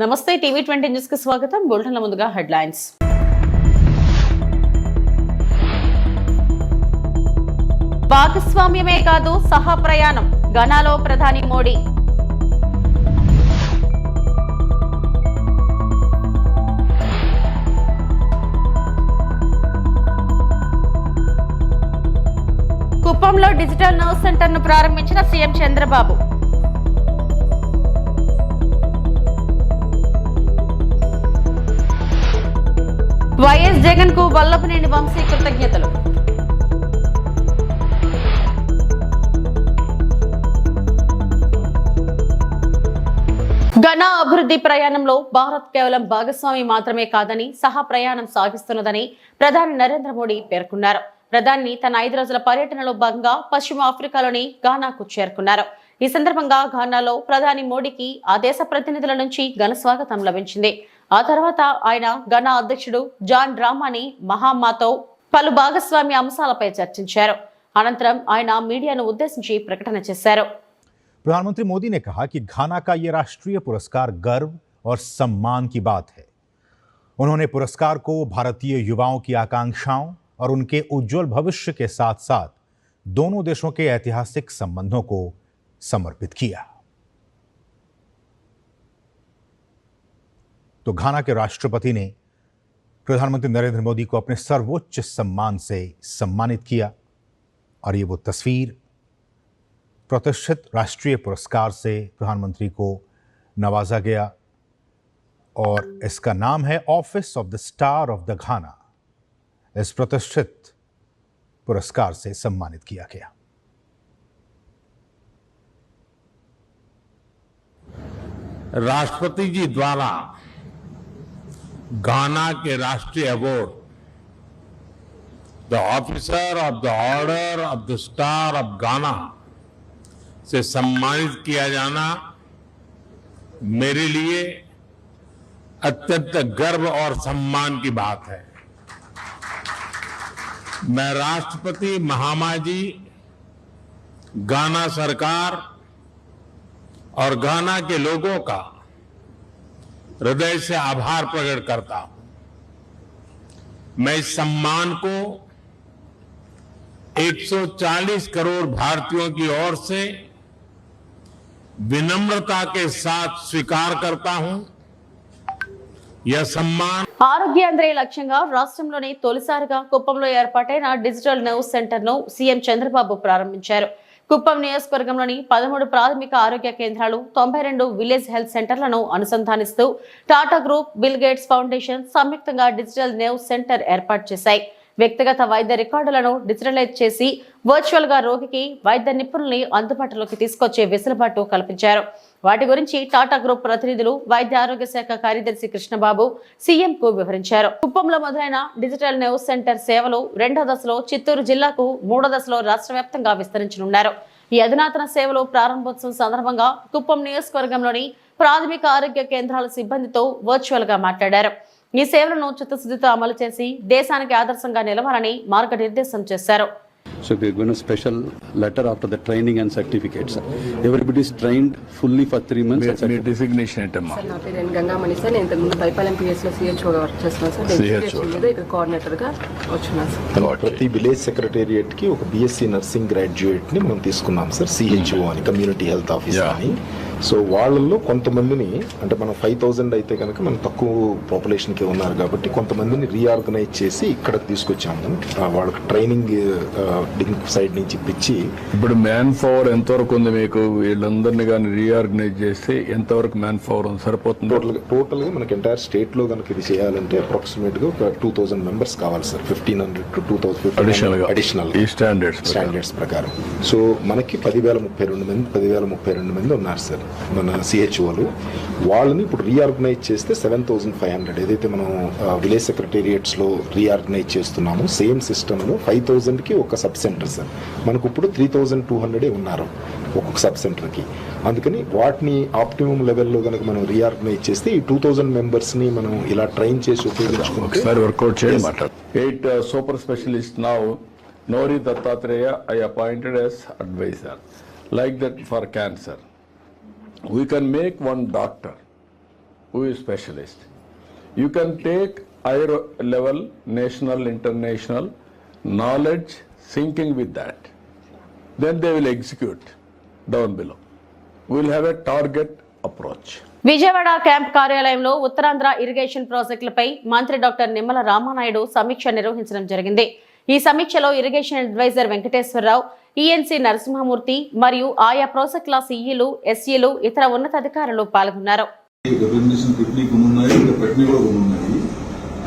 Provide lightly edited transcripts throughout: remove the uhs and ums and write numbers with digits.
నమస్తే టీవీ20 న్యూస్ కి స్వాగతం. బులెటిన్ల ముందుగా హెడ్లైన్స్. భాగస్వామ్యమే కాదు సహా ప్రయాణం, ఘనాలో ప్రధాని మోడీ. కుప్పంలో డిజిటల్ నర్వ్ సెంటర్ ను ప్రారంభించిన సీఎం చంద్రబాబు. వైఎస్ జగన్ కు వల్లభనేని వంశీ కృతజ్ఞతలు. ఘనా అభివృద్ధి ప్రయాణంలో భారత్ కేవలం భాగస్వామి మాత్రమే కాదని సహా ప్రయాణం సాగిస్తున్నదని ప్రధాని నరేంద్ర మోడీ పేర్కొన్నారు. ప్రధాని తన 5 రోజుల పర్యటనలో భాగంగా పశ్చిమ ఆఫ్రికాలోని ఘానాకు చేరుకున్నారు. ఈ సందర్భంగా ఘానాలో ప్రధాని మోడీకి ఆ దేశ ప్రతినిధుల నుంచి ఘన స్వాగతం లభించింది. ఆ తర్వాత ఆయన ఘనా అధ్యక్షుడు జాన్ డ్రామాని మహామాతో పలు భాగస్వామ్య అంశాలపై చర్చించారు. అనంతరం ఆయన మీడియాను ఉద్దేశించి ప్రకటన చేశారు. प्रधानमंत्री मोदी ने कहा कि घाना का ये राष्ट्रीय पुरस्कार गर्व और सम्मान की बात है. उन्होंने पुरस्कार को भारतीय युवाओं की आकांक्षाओं और उनके उज्जवल भविष्य के साथ साथ दोनों देशों के ऐतिहासिक संबंधों को समर्पित किया. तो घाना के राष्ट्रपति ने प्रधानमंत्री नरेंद्र मोदी को अपने सर्वोच्च सम्मान से सम्मानित किया और ये वो तस्वीर प्रतिष्ठित राष्ट्रीय पुरस्कार से प्रधानमंत्री को नवाजा गया और इसका नाम है office of the star of the Ghana. इस प्रतिष्ठित पुरस्कार से सम्मानित किया गया. राष्ट्रपति जी द्वारा घाना के राष्ट्रीय award the officer of the order of the star of घाना से सम्मानित किया जाना मेरे लिए अत्यंत गर्व और सम्मान की बात है. मैं राष्ट्रपति महामा जी, घाना सरकार और घाना के लोगों का हृदय से आभार प्रकट करता हूं. मैं इस सम्मान को 140 करोड़ भारतीयों की ओर से विनम्रता के साथ स्वीकार करता हूं. यह सम्मान ఆరోగ్యాంధ్రే లక్ష్యంగా రాష్ట్రంలోని తొలిసారిగా కుప్పంలో ఏర్పాటైన డిజిటల్ నర్వ్ సెంటర్ ను సీఎం చంద్రబాబు ప్రారంభించారు. కుప్పం నియోజకవర్గంలోని 13 ప్రాథమిక ఆరోగ్య కేంద్రాలు, 92 విలేజ్ హెల్త్ సెంటర్లను అనుసంధానిస్తూ Tata group, Bill Gates foundation సంయుక్తంగా డిజిటల్ నర్వ్ సెంటర్ ఏర్పాటు చేశాయి. వ్యక్తిగత వైద్య రికార్డులను డిజిటలైజ్ చేసి వర్చువల్ గా రోగికి వైద్య నిపుణుల్ని అందుబాటులోకి తీసుకొచ్చే వెసులుబాటు కల్పించారు. వాటి గురించి టాటా గ్రూప్ ప్రతినిధులు వైద్య ఆరోగ్య శాఖ కార్యదర్శి కృష్ణబాబు సీఎం కు వివరించారు. కుప్పంలో మొదలైన డిజిటల్ నర్వ్ సెంటర్ సేవలు 2వ దశలో చిత్తూరు జిల్లాకు, 3వ దశలో రాష్ట్ర వ్యాప్తంగా విస్తరించనున్నారు. ఈ అధునాతన సేవలు ప్రారంభోత్సవం సందర్భంగా కుప్పం నియోజకవర్గంలోని ప్రాథమిక ఆరోగ్య కేంద్రాల సిబ్బందితో వర్చువల్ గా మాట్లాడారు. ఈ సేవలను చిత్తశుద్ధితో అమలు చేసి దేశానికి ఆదర్శంగా నిలవాలని మార్గనిర్దేశం చేశారు. So we are going to special letter after the training and certificates. Everybody is trained fully for 3 months. Me designation ఏంటమ్మా? సార్ నా పేరు ఎన్ గంగామణి సార్. నేను ఇంతకుముందు పైపాలెం పిఎస్ లో సిహెచ్ఓగా వర్క్ చేస్తున్నాను సార్. నేను ఇక్కడ కోఆర్డినేటర్ గా వచ్చున్నాను సార్. ప్రతి విలేజ్ సెక్రటేరియట్ కి ఒక బిఎస్సి నర్సింగ్ గ్రాడ్యుయేట్ ని మనం తీసుకున్నాం సార్. సిహెచ్ఓ అని, కమ్యూనిటీ హెల్త్ ఆఫీసర్ అని. సో వాళ్ళల్లో కొంతమందిని, అంటే మనం 5000 అయితే కనుక మనం తక్కువ పాపులేషన్ కి ఉన్నారు కాబట్టి కొంతమందిని రీఆర్గనైజ్ చేసి ఇక్కడ తీసుకొచ్చాము. వాళ్ళకి ట్రైనింగ్ సైడ్ నుంచి ఇప్పించి. ఇప్పుడు మ్యాన్ పవర్ ఎంతవరకు ఉంది మీకు? వీళ్ళందరినీ కానీ రీఆర్గనైజ్ చేస్తే ఎంతవరకు మ్యాన్ పవర్ ఉంది? సరిపోతుంది? టోటల్ గా మనకి ఎంటైర్ స్టేట్ లో కనుక ఇది చేయాలంటే అప్రాక్సిమేట్ గా ఒక 2000 మెంబర్స్ కావాలి సార్. 1500 to 2000 అడిషనల్ ఈ స్టాండర్డ్స్ ప్రకారం. సో మనకి 10,032 మంది ఉన్నారు సార్ మన సిహెచ్ఓలు. వాళ్ళని ఇప్పుడు రీఆర్గనైజ్ చేస్తే 7,500 ఏదైతే మనం విలేజ్ సెక్రటేరియట్స్ లో రీఆర్గనైజ్ చేస్తున్నామో సేమ్ సిస్టమ్ లో 5,000 కి ఒక సబ్ సెంటర్ సార్. మనకు ఇప్పుడు 3,200 ఉన్నారు ఒక్కొక్క సబ్ సెంటర్ కి. అందుకని వాటిని ఆప్టిమం లెవెల్లో కనుక మనం రీఆర్గనైజ్ చేస్తే ఈ 2000 మెంబర్స్ ని మనం ఇలా ట్రైన్ చేసి ఉపయోగించుకుంటే వర్కౌట్ చేయాలి. 8 super specialist now Nori Dattatreya I appointed as advisor. Like that for cancer. We can make one doctor who is specialist. You can take higher level, national, international knowledge syncing with that. Then they will execute down below. We will have a target approach. Vijayawada camp కార్యాలయంలో Uttarandhra irrigation ప్రాజెక్టులపై మంత్రి doctor Nimmala Ramanaidu సమీక్ష నిర్వహించడం జరిగింది. ఈ సమీక్షలో irrigation advisor Venkateswara Rao, ENC Narasimha Murthy మరియు ఆయా ప్రాజెక్టుల సిఈలు, ఎస్ఈలు, ఇతర ఉన్నతాధికారులు పాల్గొన్నారు.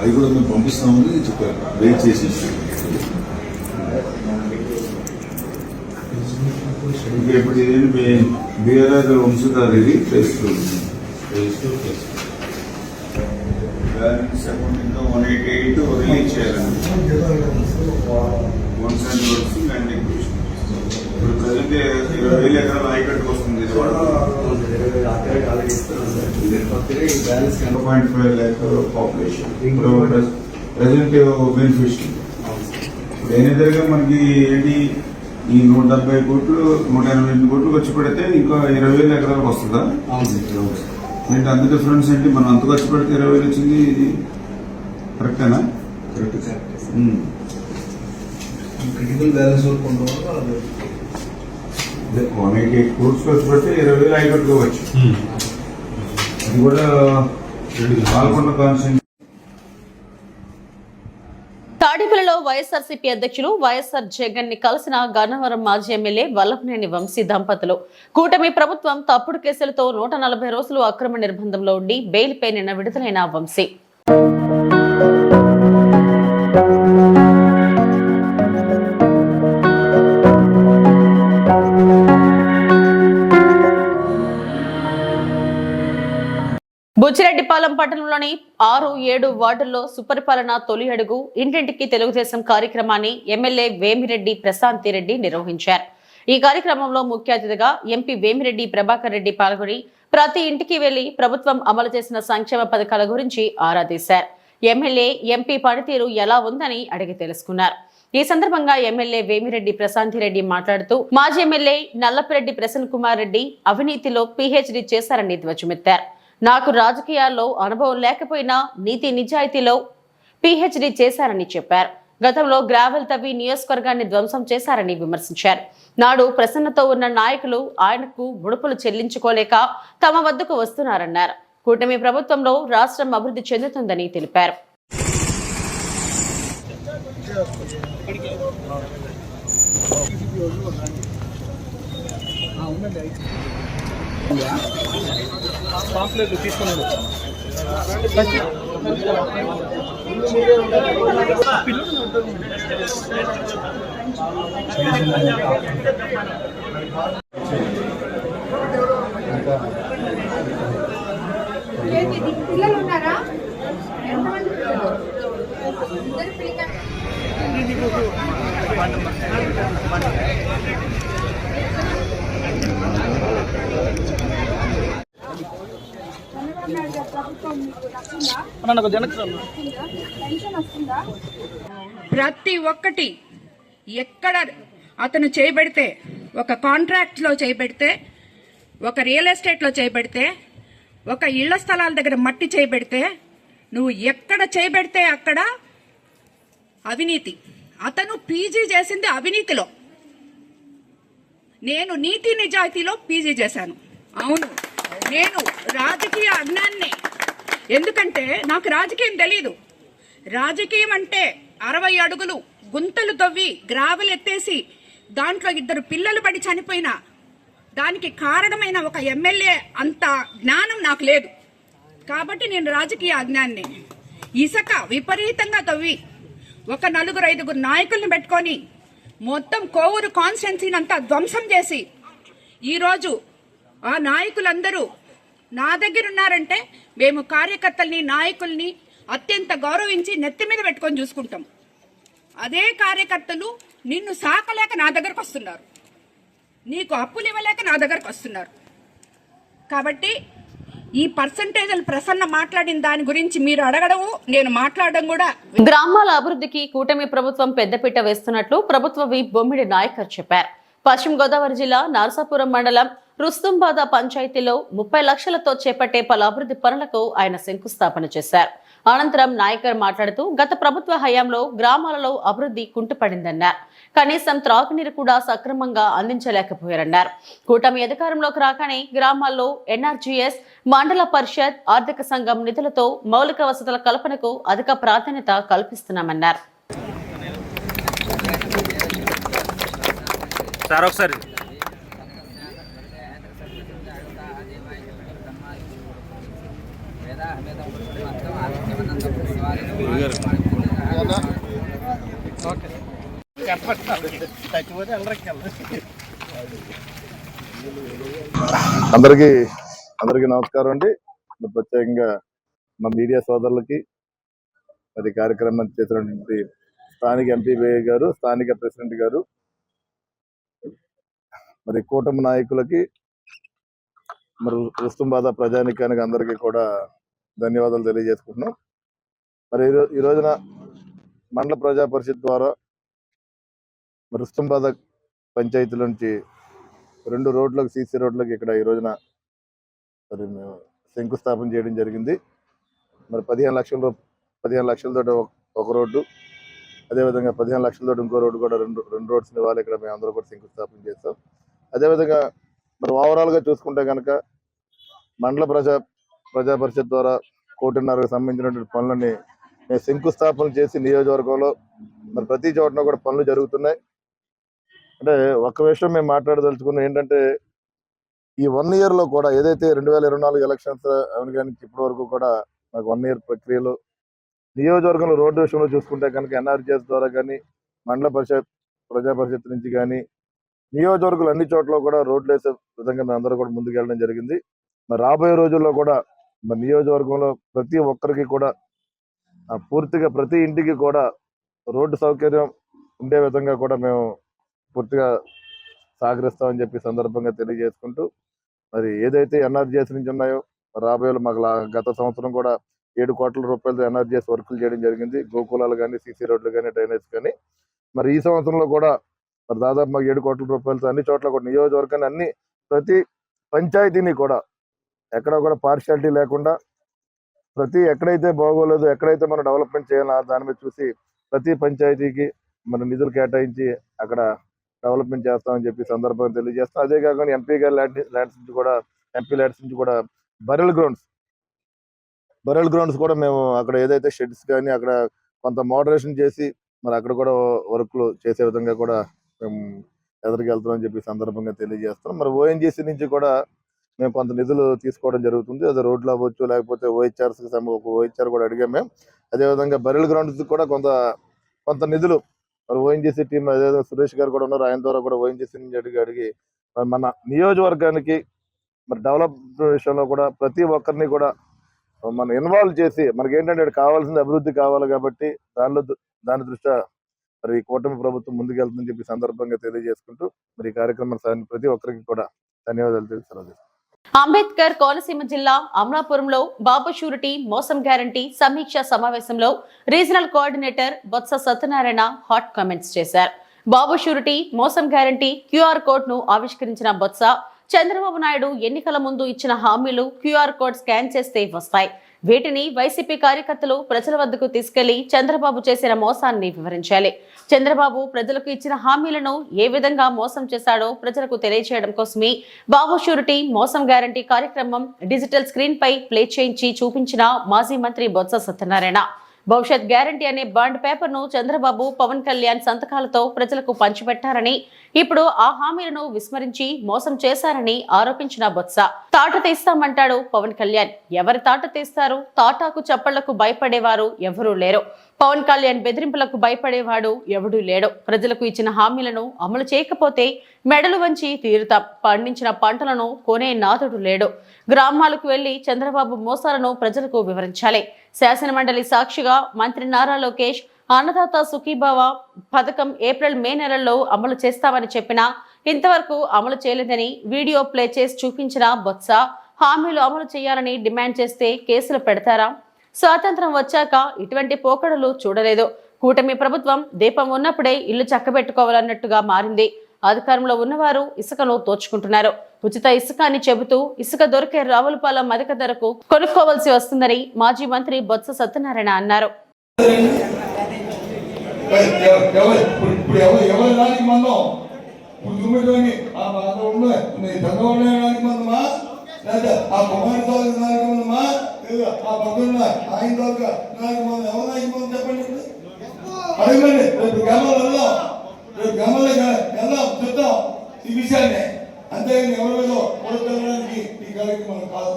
అవి కూడా మేము పంపిస్తామని చెప్పారు. వెయిట్ చేసేసి ఇప్పుడు ఇదేంటి బీఆర్ఆర్ వంశధార ఇది ఫేజ్ 188 రిలీజ్ చేయాలండి. 170 వర్క్స్ ల్యాండ్ ఎక్విజిషన్. ఇప్పుడు ప్రజెంట్ 20,000 ఎకరాల ఆయకట్టుకు వస్తుంది. 1.5 lakh పాపులేషన్ ప్రజెంట్ బెనిఫిషియరీ. ఇప్పుడు ఏదైనా మనకి ఏంటి ఈ 170 కోట్లు 188 కోట్లు వచ్చి పెడితే ఇంకా 20,000 ఎకరాలకు వస్తుందా? ఏంటి అంత డిఫరెన్స్ ఏంటి? మనం అంత ఖర్చు పెడితే 20,000 వచ్చింది. ఇది కరెక్టేనా? కరెక్ట్. క్రిటికల్ బ్యాలెన్స్ 188 కోర్స్ ఖర్చు పెడితే 20,000 ఆయకట్టుకోవచ్చు. అది కూడా పాల్గొన్న కాన్స్టిట్యూన్సీ. తాడేపల్లిలో వైఎస్ఆర్సీపీ అధ్యక్షులు వైఎస్ఆర్ జగన్ ని కలిసిన గన్నవరం మాజీ ఎమ్మెల్యే వల్లభనేని వంశీ దంపతులు. కూటమి ప్రభుత్వం తప్పుడు కేసులతో 140 రోజులు అక్రమ నిర్బంధంలో ఉండి బెయిల్పై నిన్న విడుదలైన వంశీ బుచ్చిరెడ్డిపాలెం పట్టణంలోని 6-7 వార్డుల్లో సుపరిపాలన తొలి అడుగు ఇంటింటికి తెలుగుదేశం కార్యక్రమాన్ని ఎమ్మెల్యే వేమిరెడ్డి ప్రశాంతిరెడ్డి నిర్వహించారు. ఈ కార్యక్రమంలో ముఖ్య అతిథిగా ఎంపీ వేమిరెడ్డి ప్రభాకర్ రెడ్డి పాల్గొని ప్రతి ఇంటికి వెళ్లి ప్రభుత్వం అమలు చేసిన సంక్షేమ పథకాల గురించి ఆరా తీశారు. ఎమ్మెల్యే, ఎంపీ పనితీరు ఎలా ఉందని అడిగి తెలుసుకున్నారు. ఈ సందర్భంగా ఎమ్మెల్యే వేమిరెడ్డి ప్రశాంతిరెడ్డి మాట్లాడుతూ మాజీ ఎమ్మెల్యే నల్లపిరెడ్డి ప్రసన్న కుమార్ రెడ్డి అవినీతిలో పీహెచ్డీ చేశారని ధ్వజమెత్తారు. నాకు రాజకీయాల్లో అనుభవం లేకపోయినా నీతి నిజాయితీలో పీహెచ్డీ చేశారని చెప్పారు. గతంలో గ్రావెల్ తవ్వి నియోజకవర్గాన్ని ధ్వంసం చేశారని విమర్శించారు. నాడు ప్రసన్నతో ఉన్న నాయకులు ఆయనకు ముడుపులు చెల్లించుకోలేక తమ వద్దకు వస్తున్నారన్నారు. కూటమి ప్రభుత్వంలో రాష్ట్రం అభివృద్ధి చెందుతుందని తెలిపారు. పిల్లలు ఉన్నారా? ఎంతమంది పిల్లలు? ఇద్దరు పిల్లలు. ప్రతి ఒక్కటి ఎక్కడ అతను చేయబడితే, ఒక కాంట్రాక్ట్ లో చేయబడితే, ఒక రియల్ ఎస్టేట్ లో చేయబడితే, ఒక ఇళ్ల స్థలాల దగ్గర మట్టి చేయబడితే, నువ్వు ఎక్కడ చేయబడితే అక్కడ అవినీతి. అతను పీజీ చేసింది అవినీతిలో, నేను నీతి నిజాయితీలో పీజీ చేశాను. అవును, నేను రాజకీయ అజ్ఞాన్ని. ఎందుకంటే నాకు రాజకీయం తెలీదు. రాజకీయం అంటే 60 అడుగులు గుంతలు తవ్వి గ్రావెల్ ఎత్తేసి దాంట్లో 2 పిల్లలు పడి చనిపోయినా దానికి కారణమైన ఒక ఎమ్మెల్యే అంత జ్ఞానం నాకు లేదు. కాబట్టి నేను రాజకీయ అజ్ఞాన్ని. ఇసుక విపరీతంగా తవ్వి ఒక 4-5 నాయకుల్ని పెట్టుకొని మొత్తం కోవూరు కాన్స్టిట్యున్సీని అంతా ధ్వంసం చేసి ఈరోజు ఆ నాయకులందరూ నా దగ్గర ఉన్నారంటే మేము కార్యకర్తల్ని, నాయకుల్ని అత్యంత గౌరవించి నెత్తి మీద పెట్టుకొని చూసుకుంటాం. అదే కార్యకర్తలు నిన్ను సాకలేక నా దగ్గరకు వస్తున్నారు, నీకు అప్పులు ఇవ్వలేక నా దగ్గరకు వస్తున్నారు. కాబట్టి ఈ పర్సంటేజ్లు ప్రసన్న మాట్లాడిన దాని గురించి మీరు అడగడం, నేను మాట్లాడడం కూడా. గ్రామాల అభివృద్ధికి కూటమి ప్రభుత్వం పెద్దపీట వేస్తున్నట్లు ప్రభుత్వ విప్ బొమ్మిడి నాయకర్ చెప్పారు. పశ్చిమ గోదావరి జిల్లా నరసాపురం మండలం రుస్తుంబాద పంచాయతీలో 30 లక్షలతో చేపట్టే పలు అభివృద్ధి పనులకు ఆయన శంకుస్థాపన చేశారు. అనంతరం నాయకర్ మాట్లాడుతూ గత ప్రభుత్వ హయాంలో గ్రామాలలో అభివృద్ధి కుంటుపడిందన్నారు. కనీసం త్రాగునీరు కూడా సక్రమంగా అందించలేకపోయారన్నారు. కూటమి అధికారంలోకి రాగానే గ్రామాల్లో ఎన్ఆర్జీఎస్, మండల పరిషత్, ఆర్థిక సంఘం నిధులతో మౌలిక వసతుల కల్పనకు అధిక ప్రాధాన్యత కల్పిస్తున్నామన్నారు. అందరికీ నమస్కారం అండి. ప్రత్యేకంగా మా మీడియా సోదరులకి అది కార్యక్రమం చేసినటువంటి స్థానిక ఎంపీ గారు, స్థానిక ప్రెసిడెంట్ గారు, మరి కూటమి నాయకులకి, మరి రుస్తుంబాద ప్రజానికానికి అందరికీ కూడా ధన్యవాదాలు తెలియజేసుకుంటున్నాం. మరి ఈ రోజున మండల ప్రజా పరిషత్ ద్వారా మరి రుస్తుంబాద పంచాయతీ నుంచి 2 రోడ్లకు, సీసీ రోడ్లకు ఇక్కడ ఈ రోజున మరి మేము శంకుస్థాపన చేయడం జరిగింది. మరి 15 లక్షలతో ఒక రోడ్డు, అదేవిధంగా 15 లక్షలతో ఇంకో రోడ్డు కూడా రెండు రోడ్స్ ఇవ్వాలి. ఇక్కడ మేము అందరూ కూడా శంకుస్థాపన చేస్తాం. అదేవిధంగా మరి ఓవరాల్గా చూసుకుంటే కనుక మండల ప్రజా పరిషత్ ద్వారా 1.5 కోటికి సంబంధించినటువంటి పనులని మేము శంకుస్థాపన చేసి నియోజకవర్గంలో మరి ప్రతి చోటన కూడా పనులు జరుగుతున్నాయి. అంటే ఒక్క విషయం మేము మాట్లాడదలుచుకున్నాం ఏంటంటే, ఈ 1 ఇయర్లో కూడా ఏదైతే 2024 ఎలక్షన్స్ అవును కానీ ఇప్పటి వరకు కూడా నాకు 1 ఇయర్ ప్రక్రియలో నియోజకవర్గంలో రోడ్డు విషయంలో చూసుకుంటే కనుక ఎన్ఆర్జీఎస్ ద్వారా కానీ, మండల ప్రజా పరిషత్ నుంచి కానీ నియోజకవర్గాలు అన్ని చోట్ల కూడా రోడ్లు వేసే విధంగా మేము అందరూ కూడా ముందుకు వెళ్ళడం జరిగింది. మరి రాబోయే రోజుల్లో కూడా మరి నియోజకవర్గంలో ప్రతి ఒక్కరికి కూడా పూర్తిగా ప్రతి ఇంటికి కూడా రోడ్డు సౌకర్యం ఉండే విధంగా కూడా మేము పూర్తిగా సహకరిస్తామని చెప్పి సందర్భంగా తెలియజేసుకుంటూ, మరి ఏదైతే ఎన్ఆర్జీఎస్ నుంచి ఉన్నాయో రాబోయే మాకు గత సంవత్సరం కూడా 7 కోట్ల రూపాయలతో ఎన్ఆర్జీఎస్ వర్కులు చేయడం జరిగింది. గోకులాలు కానీ, సీసీ రోడ్లు కానీ, డ్రైనేజ్ కానీ. మరి ఈ సంవత్సరంలో కూడా మరి దాదాపు మాకు 7 కోట్ల రూపాయలతో అన్ని చోట్ల కూడా నియోజకవర్గాన్ని ప్రతి పంచాయతీని కూడా ఎక్కడ కూడా పార్షియాలిటీ లేకుండా ఎక్కడైతే బాగోలేదు, ఎక్కడైతే మనం డెవలప్మెంట్ చేయాలో దాని మీద చూసి ప్రతి పంచాయతీకి మన నిధులు కేటాయించి అక్కడ డెవలప్మెంట్ చేస్తామని చెప్పి సందర్భంగా తెలియజేస్తాం. అదే కాకుండా ఎంపీ ల్యాండ్స్ నుంచి కూడా బరెల్ గ్రౌండ్స్ కూడా మేము అక్కడ ఏదైతే షెడ్స్ కానీ అక్కడ కొంత మోడరేషన్ చేసి మరి అక్కడ కూడా వర్క్లు చేసే విధంగా కూడా మేము ఎదురుకు వెళ్తామని చెప్పి సందర్భంగా తెలియజేస్తాం. మరి ఓఎన్జీసీ నుంచి కూడా మేము కొంత నిధులు తీసుకోవడం జరుగుతుంది. అది రోడ్లు అవ్వచ్చు, లేకపోతే ఓహెచ్ఆర్ కూడా అడిగాం మేము. అదేవిధంగా బరెల్ గ్రౌండ్స్ కూడా కొంత నిధులు మరి ఓఎన్జీసీ టీం, అదేవిధంగా సురేష్ గారు కూడా ఉన్నారు, ఆయన ద్వారా కూడా ఓఎన్జీసీ నుంచి అడిగి మన నియోజకవర్గానికి మరి డెవలప్మెంట్ విషయంలో కూడా ప్రతి ఒక్కరిని కూడా మనం ఇన్వాల్వ్ చేసి, మనకి ఏంటంటే కావాల్సిన అభివృద్ధి కావాలి కాబట్టి దాని దృష్ట్యా మరి కూటమి ప్రభుత్వం ముందుకెళ్తుందని చెప్పి సందర్భంగా తెలియజేసుకుంటూ మరి ఈ కార్యక్రమం ప్రతి ఒక్కరికి కూడా ధన్యవాదాలు తెలుసు. అంబేద్కర్ కోనసీమ జిల్లా అమలాపురంలో బాబు షూరిటీ మోసం గ్యారంటీ సమీక్ష సమావేశంలో regional coordinator Botsa Satyanarayana hot comments చేశారు. బాబు షూరిటీ మోసం గ్యారంటీ క్యూఆర్ కోడ్ ను ఆవిష్కరించిన బొత్స, చంద్రబాబు నాయుడు ఎన్నికల ముందు ఇచ్చిన హామీలు క్యూఆర్ కోడ్ స్కాన్ చేస్తే వస్తాయి. వీటిని వైసీపీ కార్యకర్తలు ప్రజల వద్దకు తీసుకెళ్లి చంద్రబాబు చేసిన మోసాన్ని వివరించాలి. చంద్రబాబు ప్రజలకు ఇచ్చిన హామీలను ఏ విధంగా మోసం చేశాడో ప్రజలకు తెలియజేయడం కోసమే బాబు షూరిటీ మోసం గ్యారంటీ కార్యక్రమం డిజిటల్ స్క్రీన్ పై ప్లే చేయించి చూపించిన మాజీ మంత్రి బొత్స సత్యనారాయణ, భవిష్యత్ గ్యారంటీ అనే బాండ్ పేపర్ ను చంద్రబాబు, పవన్ కళ్యాణ్ సంతకాలతో ప్రజలకు పంచిపెట్టారని, ఇప్పుడు ఆ హామీలను విస్మరించి మోసం చేశారని ఆరోపించిన బొత్స, తాట తీస్తామంటాడు పవన్ కళ్యాణ్. ఎవరి తాట తీస్తారు? తాటాకు చప్పళ్లకు భయపడేవారు ఎవరూ లేరు. పవన్ కళ్యాణ్ బెదిరింపులకు భయపడేవాడు ఎవడూ లేడు. ప్రజలకు ఇచ్చిన హామీలను అమలు చేయకపోతే మెడలు వంచి తీరుతాం. పండించిన పంటలను కొనే నాథుడు లేడు. గ్రామాలకు వెళ్లి చంద్రబాబు మోసాలను ప్రజలకు వివరించాలి. శాసనమండలి సాక్షిగా మంత్రి నారా లోకేష్ అన్నదాత సుఖీభావ పథకం ఏప్రిల్, మే నెలల్లో అమలు చేస్తామని చెప్పినా ఇంతవరకు అమలు చేయలేదని వీడియో ప్లే చేసి చూపించిన బొత్స, హామీలు అమలు చేయాలని డిమాండ్ చేస్తే కేసులు పెడతారా? స్వాతంత్రం వచ్చాక ఇటువంటి పోకడలు చూడలేదు. కూటమి ప్రభుత్వం దీపం ఉన్నప్పుడే ఇల్లు చక్కబెట్టుకోవాలన్నట్టుగా మారింది. అధికారంలో ఉన్నవారు ఇసుకను దోచుకుంటున్నారు. ఉచిత ఇసుక అని చెబుతూ ఇసుక దొరికే రావులపాలెం అధిక ధరకు కొనుక్కోవాల్సి వస్తుందని మాజీ మంత్రి బొత్స సత్యనారాయణ అన్నారు. అడగండి, రేపు గ్రామాలలో చెప్తాం ఈ విషయాన్ని. అంతేగాని ఎవరిలో కొడతానికి ఈ కార్యక్రమం కాదు.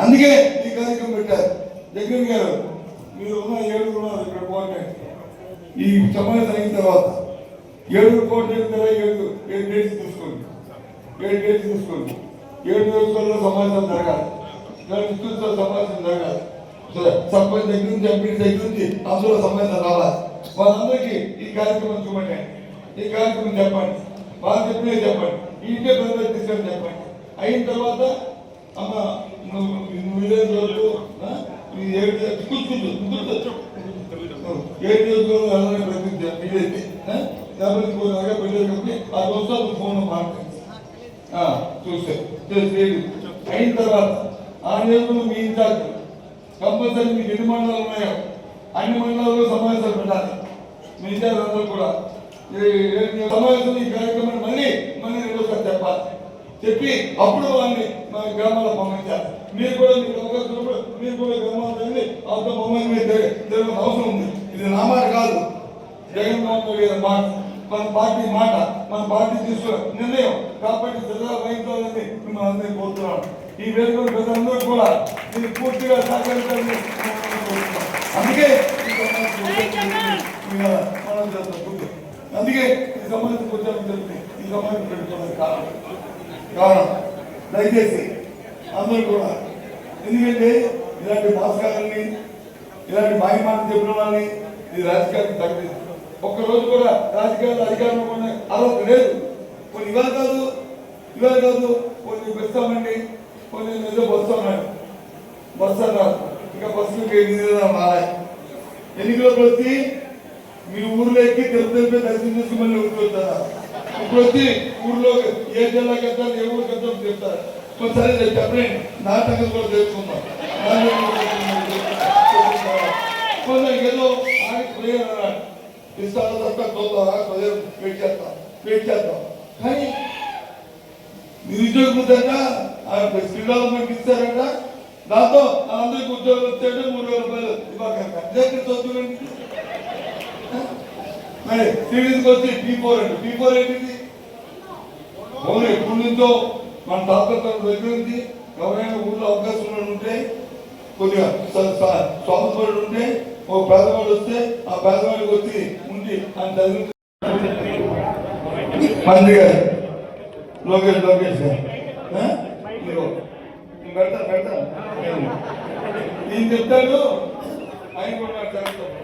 అందుకే ఈ కార్యక్రమం పెట్టారు. జగన్ గారు మీరు ఉన్న 7 ఉన్నారు ఇక్కడ కోఆర్డినేట్. ఈ సమావేశం అయిన తర్వాత 7 కోఆర్డినేట్ 7 డేట్స్ తీసుకోండి. 7 డేట్స్ తీసుకోండి. 7 రోజుల్లో సమావేశం జరగాలి. సమావేశం జరగాలి. సర్పంచ్ దగ్గర నుంచి ఎంపీ దగ్గర నుంచి అందులో సమావేశం రావాలి. వాళ్ళందరికీ ఈ కార్యక్రమం చూడండి, ఈ కార్యక్రమం చెప్పండి, వాళ్ళు చెప్పినే చెప్పండి, ఇంకే ప్రజలు తీసుకొని చెప్పండి. అయిన తర్వాత అమ్మ నువ్వు విలేజ్ వరకు 7 ఆ రోజు ఫోన్ మాట్లాడి చూస్తే అయిన తర్వాత ఆ నియోజకవర్గంలో మీ ఇన్ఛార్జ్ కంపల్సరీ మీకు ఎన్ని మండలాలు ఉన్నాయో అన్ని మండలాల్లో సమావేశాలు పెట్టాలి. మీ ఇన్ఛార్జ్ అందరూ కూడా సమావేశం ఈ కార్యక్రమాన్ని మళ్ళీ రెండోసారి చెప్పాలి. చెప్పి అప్పుడు వాళ్ళని మా గ్రామాల్లో పంపించాలి. మీరు కూడా మీకు అవకాశం మీరు కూడా గ్రామాల్లో వెళ్ళి వాళ్ళతో మమ్మల్ని మీరు తెలియని అవసరం ఉంది. ఇది నా మాట కాదు, జగన్మోహన్ రెడ్డి గారి మాట, మన పార్టీ మాట, మన పార్టీ తీసుకున్న నిర్ణయం. కాబట్టి జిల్లా వహించాలని మిమ్మల్ని అందరినీ కోరుతున్నాను. ఈ వేదిక ప్రజలందరూ కూడా మీరు పూర్తిగా సహకరించాలని అందుకే అందుకే ఈ సమాజం కూర్చొని తెలిపి ఈ సమాజం పెట్టుకోవడానికి కారణం. దయచేసి అందరూ కూడా, ఎందుకంటే ఇలాంటి భాస్కరాన్ని ఇలాంటి మాయమాటలు చెప్పిన వాళ్ళని ఇది రాజకీయానికి తగ్గలేదు. ఒక్కరోజు కూడా రాజకీయాలు అధికారంలో ఉన్న అర్హత లేదు. కొన్ని ఇవాళ కాదు కొన్ని పెడతామండి, కొన్ని ఏదో బస్సు అన్నాడు, బస్సు అన్నారు. ఇంకా బస్సుకి రావాలి. ఎన్నికలకు వచ్చి మీ ఊర్లో ఎక్కి తెలుపు దర్శనం చేసి మళ్ళీ ఊరికి వస్తారా? ఇప్పుడు వచ్చి ఊర్లో ఏ జిల్లాకి వెళ్తారు, ఏ ఊరికి వెళ్తారు చెప్తారు. సరే చెప్పండి, నా సంగతి కూడా తెలుసుకుందాం. ఏదో ఆగిపోయారు ఇస్తాను వెయిట్ చేస్తాం. కానీ నిరుద్యోగ స్కిల్ డెవలప్మెంట్ ఇస్తారంట. దాంతో అందరికి ఉద్యోగం వచ్చాడు 3,000 రూపాయలు ఇవ్వకండి. చదువులండి మరి సిటీకి వచ్చి P4 ఏంటిది? అవును, ఎప్పటి నుంచో మన తాతల దగ్గర నుంచి ఎవరైనా ఊళ్ళో అవకాశం ఉంటే కొద్దిగా స్వాతంత్రుడు ఉంటే ఒక పేదవాడు వస్తే ఆ పేదవాడికి వచ్చి ఉండి అని చదివి మంత్రి గారు లోకేష్ పెడతా నేను చెప్తాడు. ఆయన కూడా చదువుతాడు.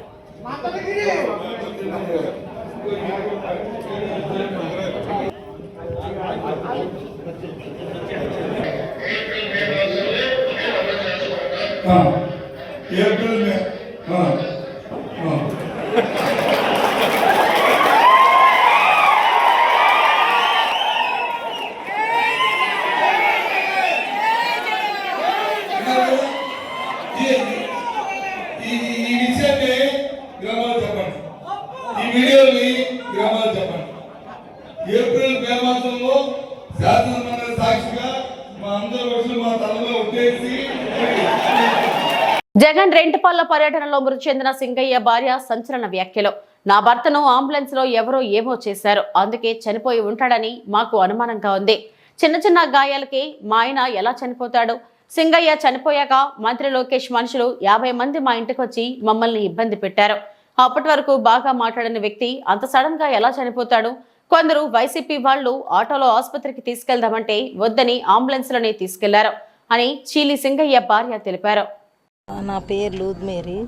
ఏప్రిల్ మే ఈ విషయాన్ని గ్రామాలు చెప్పండి, ఈ వీడియోని గ్రామాలు చెప్పండి. ఏప్రిల్ మే మాసంలో శాసనమండలి సాక్షిగా మా అందరి వర్షాలు మా తలలో ఉట్టేసి జగన్ రెంటిపల్ల పర్యటనలో మృతి చెందిన సింగయ్య భార్య సంచలన వ్యాఖ్యలు. నా భర్తను అంబులెన్స్ లో ఎవరో ఏమో చేశారు, అందుకే చనిపోయి ఉంటాడని మాకు అనుమానంగా ఉంది. చిన్న గాయాలకి మా ఆయన ఎలా చనిపోతాడు? సింగయ్య చనిపోయాక మంత్రి లోకేష్ మనుషులు 50 మంది మా ఇంటికి వచ్చి మమ్మల్ని ఇబ్బంది పెట్టారు. అప్పటి వరకు బాగా మాట్లాడిన వ్యక్తి అంత సడన్ గా ఎలా చనిపోతాడు? కొందరు వైసీపీ వాళ్ళు ఆటోలో ఆసుపత్రికి తీసుకెళ్దామంటే వద్దని అంబులెన్స్ లోనే తీసుకెళ్లారు అని చీలి సింగయ్య భార్య తెలిపారు. నా పేరు లూద్ మేరీ,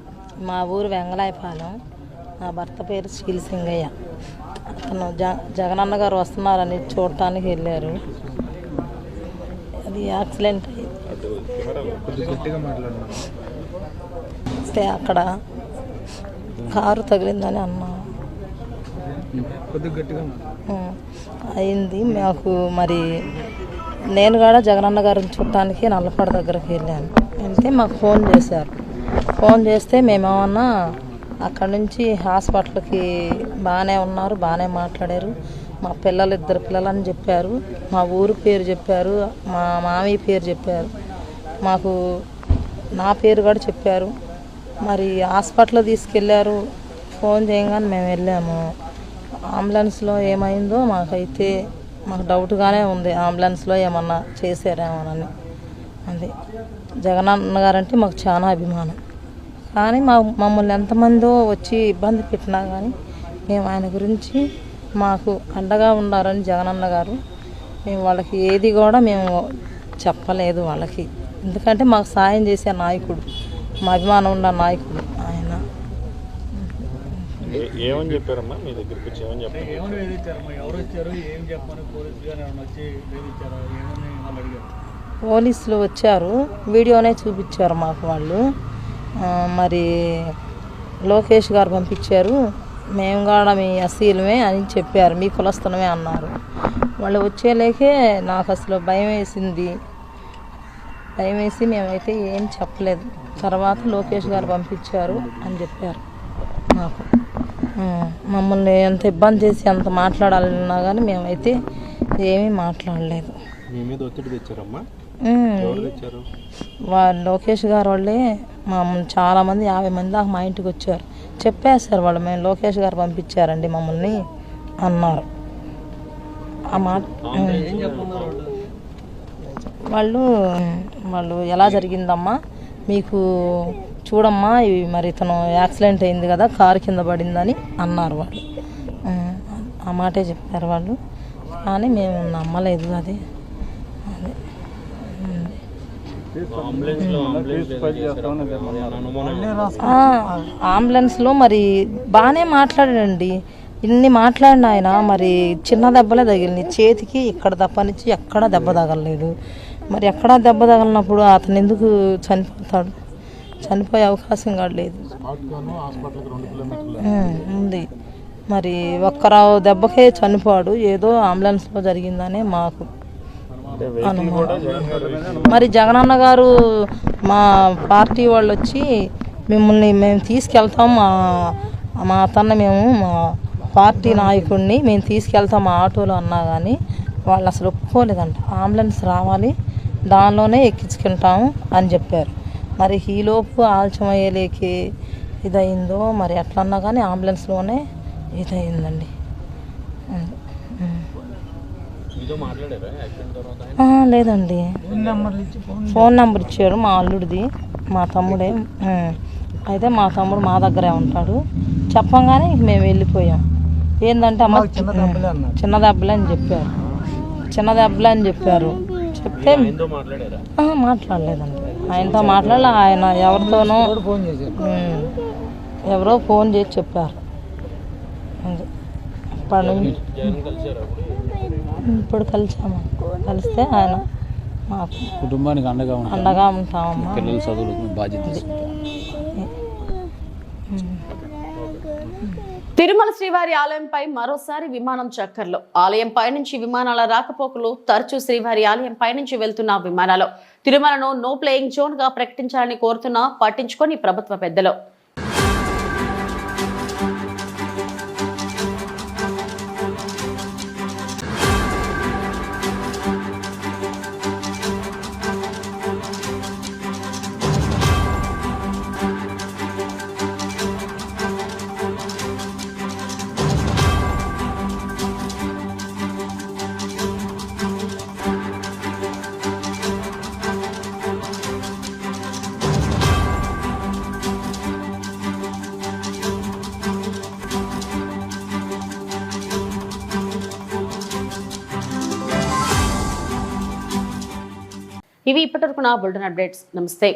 మా ఊరు వెంగళాయపాలెం. నా భర్త పేరు చీలి సింగయ్య. అతను జగనన్న గారు వస్తున్నారని చూడటానికి వెళ్ళారు. అది యాక్సిడెంట్ అయితే అక్కడ కారు తగిలిందని అన్నా. అయింది మాకు. మరి నేను కూడా జగనన్న గారిని చూడటానికి నల్లపాడు దగ్గరికి వెళ్ళాను. వెళ్తే మాకు ఫోన్ చేశారు. ఫోన్ చేస్తే మేమేమన్నా అక్కడి నుంచి హాస్పిటల్కి బాగానే ఉన్నారు, బాగానే మాట్లాడారు. మా పిల్లలు 2 పిల్లలని చెప్పారు, మా ఊరు పేరు చెప్పారు, మా మామయ్య పేరు చెప్పారు, మాకు నా పేరు కూడా చెప్పారు. మరి హాస్పిటల్ తీసుకెళ్ళారు. ఫోన్ చేయగానే మేము వెళ్ళాము. అంబులెన్స్లో ఏమైందో మాకు డౌట్గానే ఉంది. అంబులెన్స్లో ఏమన్నా చేశారేమోనని. అది జగనన్న గారంటే మాకు చాలా అభిమానం. కానీ మమ్మల్ని ఎంతమందో వచ్చి ఇబ్బంది పెట్టినా కానీ మేము ఆయన గురించి మాకు అండగా ఉన్నారని జగనన్న గారు. మేము వాళ్ళకి ఏది కూడా మేము చెప్పలేదు వాళ్ళకి. ఎందుకంటే మాకు సాయం చేసే నాయకుడు, మా అభిమానం ఉన్న నాయకుడు ఆయన. ఏమని చెప్పారమ్మా మీ దగ్గరికి వచ్చి? ఏమని చెప్పారు? పోలీసులు వచ్చారు, వీడియోనే చూపించారు మాకు వాళ్ళు. మరి లోకేష్ గారు పంపించారు, మేము కూడా మీ అసీలమే అని చెప్పారు, మీ కులస్తులమే అన్నారు. వాళ్ళు వచ్చేలేకే నాకు అసలు భయం వేసింది. భయం వేసి మేమైతే ఏం చెప్పలేదు. తర్వాత లోకేష్ గారు పంపించారు అని చెప్పారు మాకు. మమ్మల్ని ఎంత ఇబ్బంది చేసి ఎంత మాట్లాడాలన్నా కానీ మేమైతే ఏమీ మాట్లాడలేదు. మీ మీద ఒత్తిడి తెచ్చారమ్మా? లోకేష్ గారు వాళ్ళే చాలామంది 50 మంది దాకా మా ఇంటికి వచ్చారు. చెప్పేశారు వాళ్ళు, మేము లోకేష్ గారు పంపించారండి మమ్మల్ని అన్నారు. ఆ మాట వాళ్ళు ఎలా జరిగిందమ్మా మీకు చూడమ్మా, మరి ఇతను యాక్సిడెంట్ అయింది కదా, కారు కింద పడిందని అన్నారు వాళ్ళు. ఆ మాటే చెప్పారు వాళ్ళు. కానీ మేము నమ్మలేదు. అది అంబులెన్స్లో మరి బాగానే మాట్లాడాడండి. ఇన్ని మాట్లాడిన ఆయన మరి చిన్న దెబ్బలే తగిలినాయి చేతికి. ఇక్కడ తప్పనిచ్చి ఎక్కడా దెబ్బ తగలలేదు. మరి ఎక్కడా దెబ్బ తగలినప్పుడు అతను ఎందుకు చనిపోతాడు? చనిపోయే అవకాశం కూడా లేదు ఉంది. మరి ఒక్కరావు దెబ్బకే చనిపోడు, ఏదో అంబులెన్స్లో జరిగిందనే మాకు అనుమానం. మరి జగనన్న గారు మా పార్టీ వాళ్ళు వచ్చి మేము తీసుకెళ్తాం, మా అతన్ని మా పార్టీ నాయకుడిని మేము తీసుకెళ్తాం మా ఆటోలో అన్నా కానీ వాళ్ళు అసలు ఒప్పుకోలేదంట. అంబులెన్స్ రావాలి, దానిలోనే ఎక్కించుకుంటాము అని చెప్పారు. మరి ఈలోపు ఆలస్యమయ్యేలేకి ఇదయిందో మరి ఎట్లన్నా కానీ అంబులెన్స్లోనే ఇదయిందండి. లేదండి, ఫోన్ నెంబర్ ఇచ్చారు మా అల్లుడిది, మా తమ్ముడే. అయితే మా తమ్ముడు మా దగ్గరే ఉంటాడు. చెప్పంగానే మేము వెళ్ళిపోయాం. ఏంటంటే అమ్మ చిన్న దెబ్బలే అని చెప్పారు. చిన్న దెబ్బలే అని చెప్పారు. చెప్తే మాట్లాడలేదండి, ఆయనతో మాట్లాడలే. ఆయన ఎవరో ఫోన్ చేసి చెప్పారు. ఇప్పుడు కలిసాము. కలిస్తే ఆయన మాకు కుటుంబానికి అండగా ఉంటామమ్మా. పిల్లల చదువులకు బాధ్యత. తిరుమల శ్రీవారి ఆలయంపై మరోసారి విమానం చక్కర్లు. ఆలయం పైనుంచి విమానాల రాకపోకలు తరచూ. శ్రీవారి ఆలయం పైనుంచి వెళ్తున్న విమానాలు తిరుమలను నో ప్లేయింగ్ జోన్ గా ప్రకటించాలని కోరుతున్నా పట్టించుకొని ప్రభుత్వ పెద్దలు. ఇవి ఇప్పటివరకు నా బులెటిన్ అప్డేట్స్. నమస్తే.